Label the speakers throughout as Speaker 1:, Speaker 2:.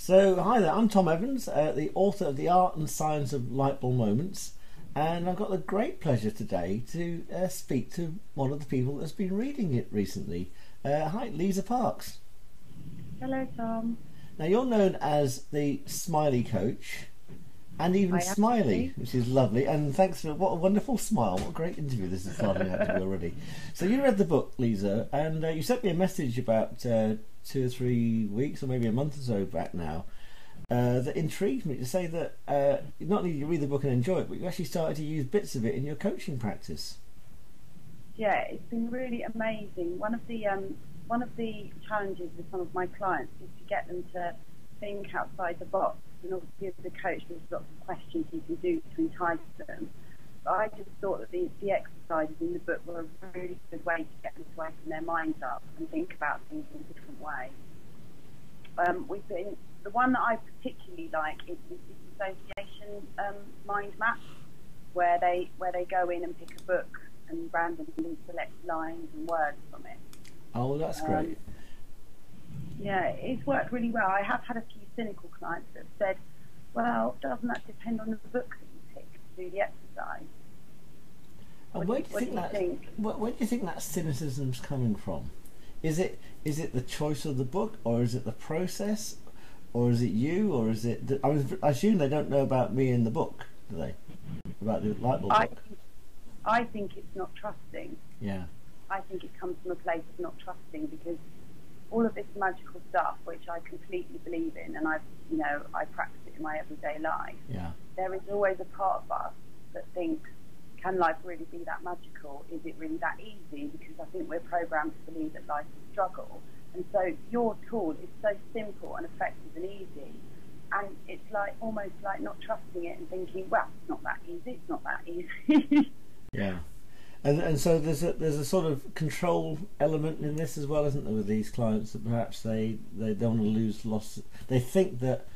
Speaker 1: So, hi there, I'm Tom Evans, the author of The Art and Science of Lightbulb Moments, and I've got the great pleasure today to speak to one of the people that's been reading it recently. Hi, Lisa Parks.
Speaker 2: Hello, Tom.
Speaker 1: Now, you're known as the Smiley Coach, and even Smiley, which is lovely, and thanks for what a wonderful smile, what a great interview this is starting out to be already. So you read the book, Lisa, and you sent me a message about 2 or 3 weeks, or maybe a month or so back now, that intrigued me to say that not only did you read the book and enjoy it, but you actually started to use bits of it in your coaching practice.
Speaker 2: Yeah, it's been really amazing. One of the challenges with some of my clients is to get them to think outside the box. And obviously, as a coach, there's lots of questions you can do to entice them. But I just thought that the exercises in the book were a really good way to get them to open their minds up and think about things in a different way. The one that I particularly like is the association mind map, where they go in and pick a book and randomly select lines and words from it.
Speaker 1: Oh, that's great.
Speaker 2: Yeah, it's worked really well. I have had a few cynical clients that have said, well, doesn't that depend on the book that you pick to do the exercise?
Speaker 1: And where do you think that cynicism's coming from? Is it the choice of the book, or is it the process, or is it you, or is it... I assume they don't know about me in the book, do they? About the Lightbulb book?
Speaker 2: I think it's not trusting.
Speaker 1: Yeah.
Speaker 2: I think it comes from a place of not trusting, because all of this magical stuff, which I completely believe in, and I practice it in my everyday life.
Speaker 1: Yeah. There
Speaker 2: is always a part of us that thinks, can life really be that magical? Is it really that easy? Because I think we're programmed to believe that life is a struggle. And so your tool is so simple and effective and easy, and it's almost like not trusting it and thinking, well, it's not that easy. It's not that easy.
Speaker 1: Yeah. And so there's a sort of control element in this as well, isn't there, with these clients, that perhaps they don't want to loss. They think that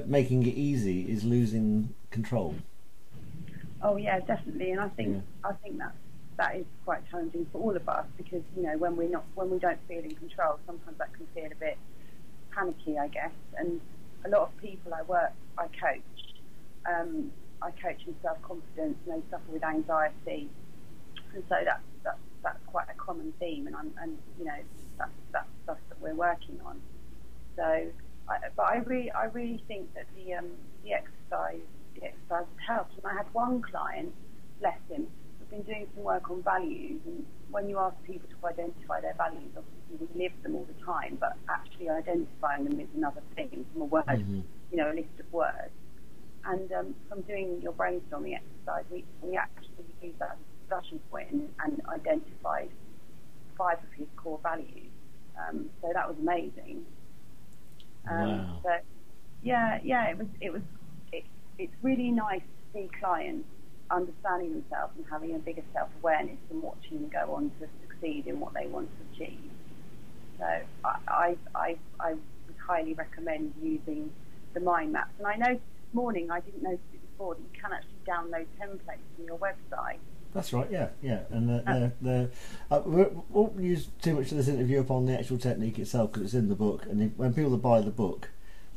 Speaker 1: making it easy is losing control.
Speaker 2: Oh yeah, definitely. And I think that is quite challenging for all of us, because when we don't feel in control, sometimes that can feel a bit panicky, I guess. And a lot of people I coach in self-confidence, and they suffer with anxiety. And so that's quite a common theme, and that's stuff that we're working on. So, I really think that the exercise helps. And I had one client, bless him, who'd been doing some work on values. And when you ask people to identify their values, obviously we live them all the time, but actually identifying them is another thing, from a word, a list of words. And from doing your brainstorming exercise, we actually used that discussion point and identified 5 of his core values. So that was amazing.
Speaker 1: Wow.
Speaker 2: So it's really nice to see clients understanding themselves and having a bigger self-awareness and watching them go on to succeed in what they want to achieve. So I would highly recommend using the mind maps. And I noticed this morning, I didn't notice it before, that you can actually download templates from your website.
Speaker 1: That's right, yeah. And we won't use too much of this interview upon the actual technique itself, because it's in the book. And when people buy the book,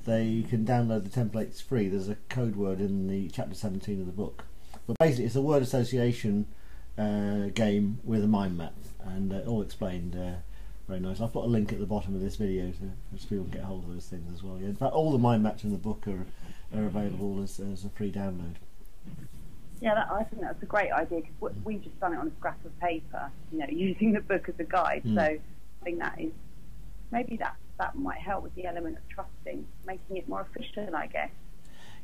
Speaker 1: they can download the templates free. There's a code word in the chapter 17 of the book. But basically, it's a word association game with a mind map, and all explained very nice. I've put a link at the bottom of this video so people can get hold of those things as well. Yeah. In fact, all the mind maps in the book are available as a free download.
Speaker 2: Yeah, I think that's a great idea, because we've just done it on a scrap of paper, using the book as a guide. So I think that might help with the element of trusting, making it more efficient, I guess.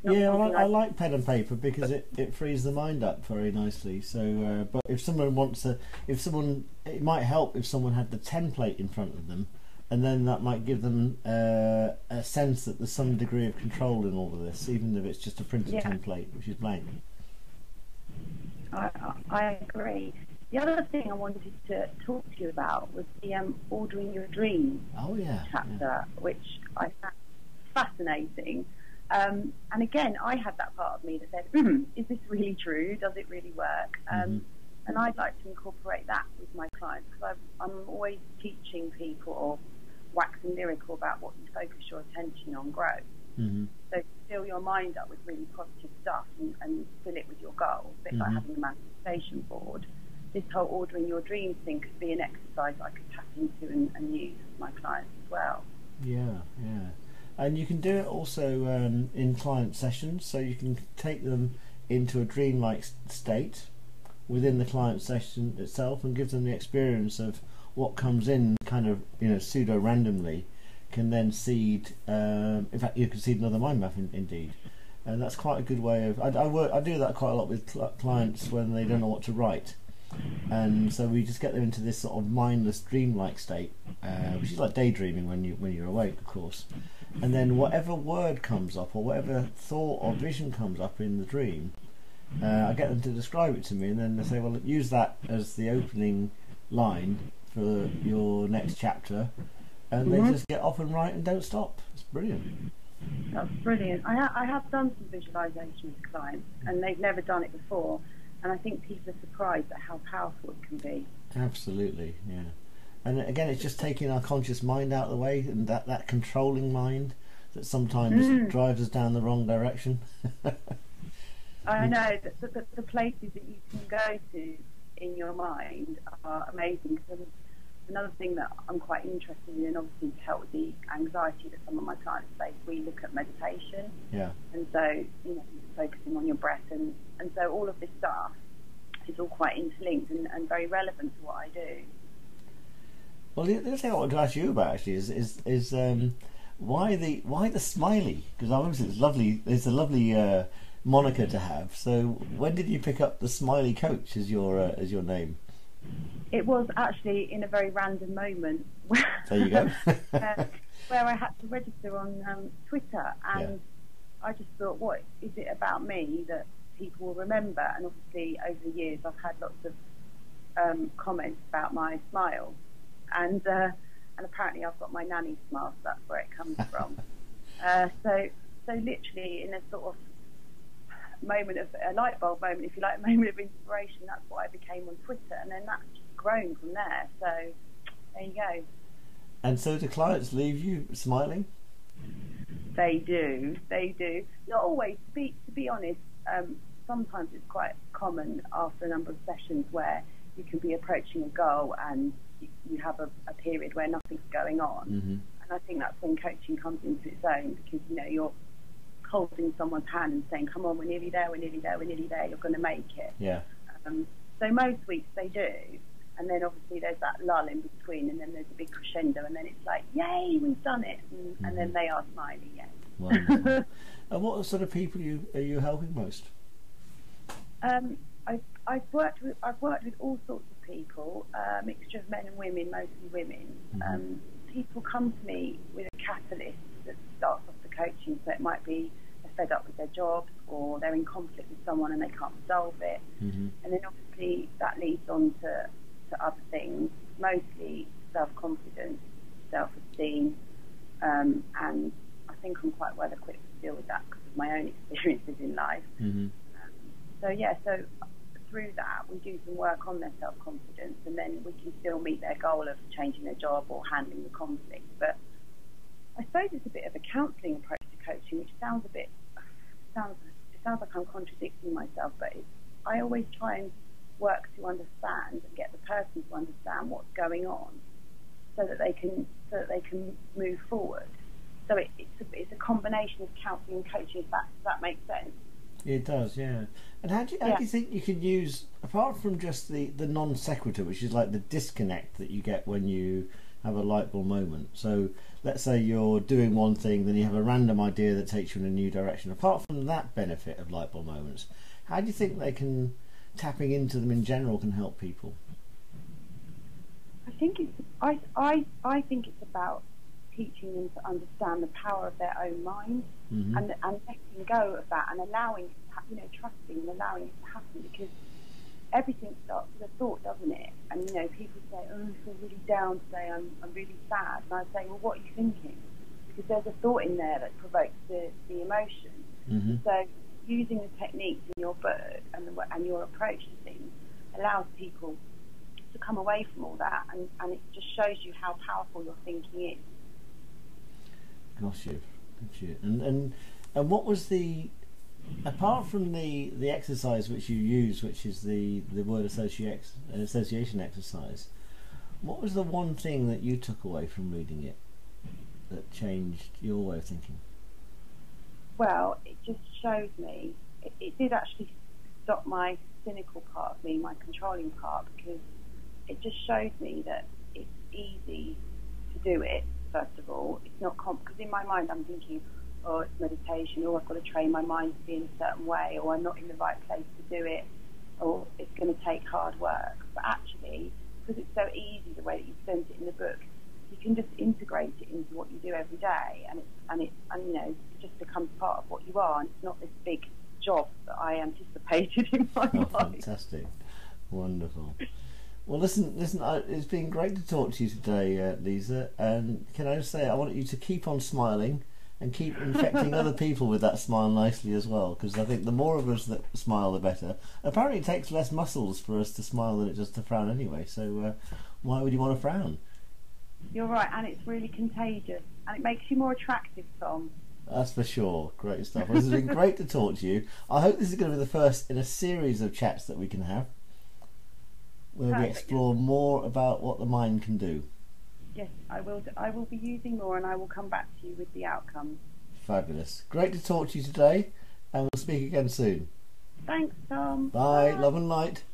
Speaker 1: I like pen and paper, because it frees the mind up very nicely. So, but if someone it might help if someone had the template in front of them, and then that might give them a sense that there's some degree of control in all of this, even if it's just a printed template, which is blank.
Speaker 2: I agree. The other thing I wanted to talk to you about was the Ordering Your Dreams chapter, which I found fascinating. And again, I had that part of me that said, is this really true? Does it really work? And I'd like to incorporate that with my clients, because I'm always teaching people, or waxing lyrical about what you focus your attention on grows.
Speaker 1: Mm-hmm.
Speaker 2: So fill your mind up with really positive stuff and fill it with your goals. A bit like having a manifestation board. This whole ordering your dreams thing could be an exercise I could tap into and use with my clients as well.
Speaker 1: Yeah. And you can do it also in client sessions, so you can take them into a dreamlike state within the client session itself and give them the experience of what comes in kind of, pseudo randomly can then seed, in fact you can seed another mind map indeed. And that's quite a good way of, I do that quite a lot with clients when they don't know what to write, and so we just get them into this sort of mindless dreamlike state, which is like daydreaming when you're awake, of course. And then whatever word comes up or whatever thought or vision comes up in the dream, I get them to describe it to me, and then they say, well, use that as the opening line for your next chapter, and they just get off and write and don't stop. It's brilliant.
Speaker 2: That's brilliant. I have done some visualisation with clients, and they've never done it before, and I think people are surprised at how powerful it can be.
Speaker 1: Absolutely, yeah. And again, it's just taking our conscious mind out of the way, and that controlling mind that sometimes drives us down the wrong direction.
Speaker 2: I know that the places that you can go to in your mind are amazing. Because another thing that I'm quite interested in, obviously to help with the anxiety that some of my clients face, we look at meditation.
Speaker 1: Yeah.
Speaker 2: And so, focusing on your breath, and so all of this stuff is all quite interlinked and very relevant to what I do.
Speaker 1: Well, the other thing I wanted to ask you about actually is why the smiley? Because obviously it's lovely. It's a lovely moniker to have. So when did you pick up the Smiley Coach as your name?
Speaker 2: It was actually in a very random moment.
Speaker 1: There you go.
Speaker 2: Where I had to register on Twitter, and I just thought, what is it about me that people will remember? And obviously over the years I've had lots of comments about my smile. And apparently I've got my nanny smile, so that's where it comes from. So literally in a sort of moment of a light bulb moment, if you like, a moment of inspiration, that's what I became on Twitter, and then that's just grown from there. So there you go. And
Speaker 1: so do clients leave you smiling?
Speaker 2: They do. Not always. To be honest, sometimes it's quite common after a number of sessions where you can be approaching a goal and you have a period where nothing's going on, and I think that's when coaching comes into its own, because you're holding someone's hand and saying, come on, we're nearly there, you're going to make it. So most weeks they do, and then obviously there's that lull in between, and then there's a big crescendo, and then it's like, yay, we've done it, and then they are smiling.
Speaker 1: Wonderful. And what sort of people are you helping most?
Speaker 2: I've worked with all sorts of people, a mixture of men and women, mostly women. People come to me with a catalyst that starts off the coaching, so it might be they're fed up with their jobs, or they're in conflict with someone and they can't resolve it, and then obviously that leads on to other things, mostly self-confidence, self-esteem, and I think I'm quite well equipped to deal with that because of my own experiences in life. So through that we do some work on their self-confidence, and then we can still meet their goal of changing their job or handling the conflict. But I suppose it's a bit of a counselling approach to coaching, which sounds like I'm contradicting myself, but I always try and work to understand and get the person to understand what's going on, so that they can move forward. So it's a combination of counselling and coaching. If that makes sense.
Speaker 1: It does, yeah. And how do you think you can use, apart from just the non sequitur, which is like the disconnect that you get when you have a light bulb moment? So let's say you're doing one thing, then you have a random idea that takes you in a new direction. Apart from that benefit of light bulb moments, how do you think tapping into them in general can help people?
Speaker 2: I think it's about teaching them to understand the power of their own mind, and letting go of that and allowing it to trusting and allowing it to happen, because everything starts with a thought, doesn't it? And people say, oh, I feel really down today, I'm really sad, and I say, well, what are you thinking? Because there's a thought in there that provokes the emotion. So using the techniques in your book and your approach to things allows people to come away from all that, and it just shows you how powerful your thinking is.
Speaker 1: Gosh, you. And what was the, apart from the exercise which you use, which is the word association exercise, what was the one thing that you took away from reading it that changed your way of thinking?
Speaker 2: Well, it just shows me, it did actually stop my cynical part of me, my controlling part, because it just showed me that it's easy to do it, first of all. It's not because in my mind I'm thinking, oh, it's meditation, or I've got to train my mind to be in a certain way, or I'm not in the right place to do it, or it's going to take hard work. But actually, because it's so easy the way that you present it in the book, you can just integrate it into what you do every day, and it you know, it just becomes part of what you are, and it's not this big job that I anticipated in my mind.
Speaker 1: Fantastic, wonderful. Well, listen. It's been great to talk to you today, Lisa. And can I just say, I want you to keep on smiling and keep infecting other people with that smile nicely as well. Because I think the more of us that smile, the better. Apparently, it takes less muscles for us to smile than it does to frown anyway. So why would you want to frown?
Speaker 2: You're right, and it's really contagious, and it makes you more attractive, Tom.
Speaker 1: That's for sure. Great stuff. Well, this has been great to talk to you. I hope this is going to be the first in a series of chats that we can have, where we explore more about what the mind can do.
Speaker 2: Yes, I will be using more, and I will come back to you with the outcomes.
Speaker 1: Fabulous. Great to talk to you today, and we'll speak again soon.
Speaker 2: Thanks, Tom.
Speaker 1: Bye. Love and light.